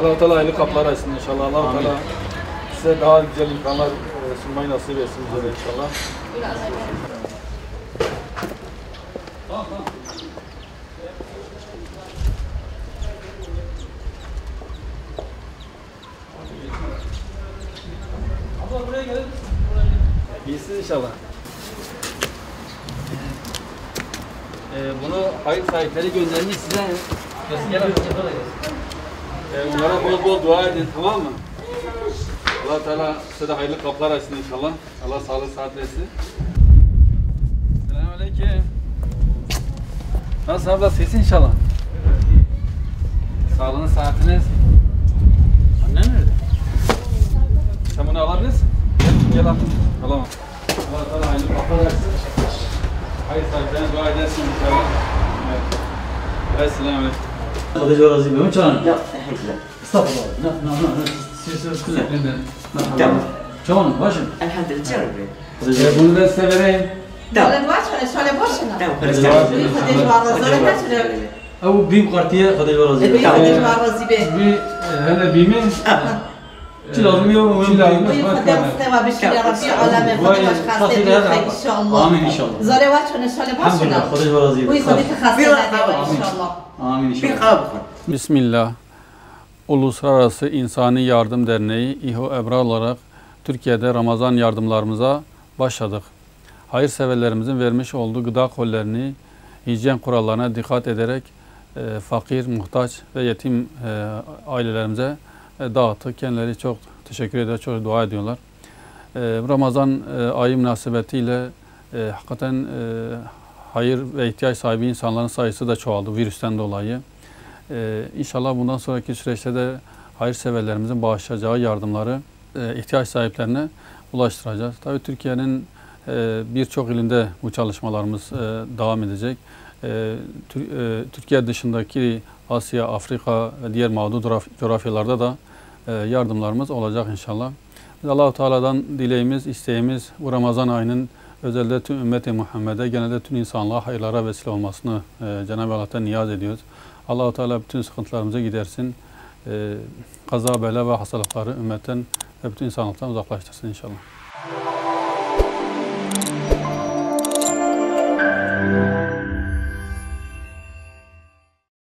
Allah Teala hayırlı kapılar açsın inşallah. Allah Teala size daha güzel imkanlar sunmayı nasip etsin bize inşallah. Abla buraya gelin. İyisiniz inşallah. Bunu hayır sahipleri göndermiş size. Gel abi. Onlara bol bol dua edin, tamam mı? Allah Teala size de hayırlı kapılar açsın inşallah. Allah sağlık sıhhat versin. Selamünaleyküm. Nasılsın abla? Sesin inşallah. Sağlığınız, sıhhatiniz. Annen nerede? Sen bunu alabilirsin. Gel abla. Alamam. Allah Teala hayırlı kapılar açsın. Hayır sahiplerine dua edersin inşallah. Evet. Selamünaleyküm. خديجة رازي بهم كان؟ لا الحمد لله. استغفر الله. لا سير كله. نعم. شلون ماشي؟ الحمد لله جرب. Bunu da size vereyim. ولا دواش ولا بوشنا أو بيم قارتية خديجة رازي. Bir hele bimi. شو لازم يوم آمين إن شاء الله. الحمد لله خديجة رازي. آمين إن شاء الله. Bismillah. Uluslararası İnsani Yardım Derneği İHO Ebrar olarak Türkiye'de Ramazan yardımlarımıza başladık. Hayırseverlerimizin vermiş olduğu gıda kollerini hijyen kurallarına dikkat ederek fakir, muhtaç ve yetim ailelerimize dağıttık. Kendileri çok teşekkür ediyor, çok dua ediyorlar. Ramazan ayı münasebetiyle hakikaten hayır ve ihtiyaç sahibi insanların sayısı da çoğaldı virüsten dolayı. İnşallah bundan sonraki süreçte de hayırseverlerimizin bağışlayacağı yardımları ihtiyaç sahiplerine ulaştıracağız. Tabii Türkiye'nin birçok ilinde bu çalışmalarımız devam edecek. Türkiye dışındaki Asya, Afrika ve diğer mağdur coğrafyalarda da yardımlarımız olacak inşallah. Allah-u Teala'dan dileğimiz, isteğimiz bu Ramazan ayının özellikle tüm ümmeti Muhammed'e, genelde tüm insanlığa hayırlara vesile olmasını Cenab-ı Allah'tan niyaz ediyoruz. Allah-u Teala bütün sıkıntılarımızı gidersin. Kaza, bela ve hastalıkları ümmetten ve bütün insanlıktan uzaklaştırsın inşallah.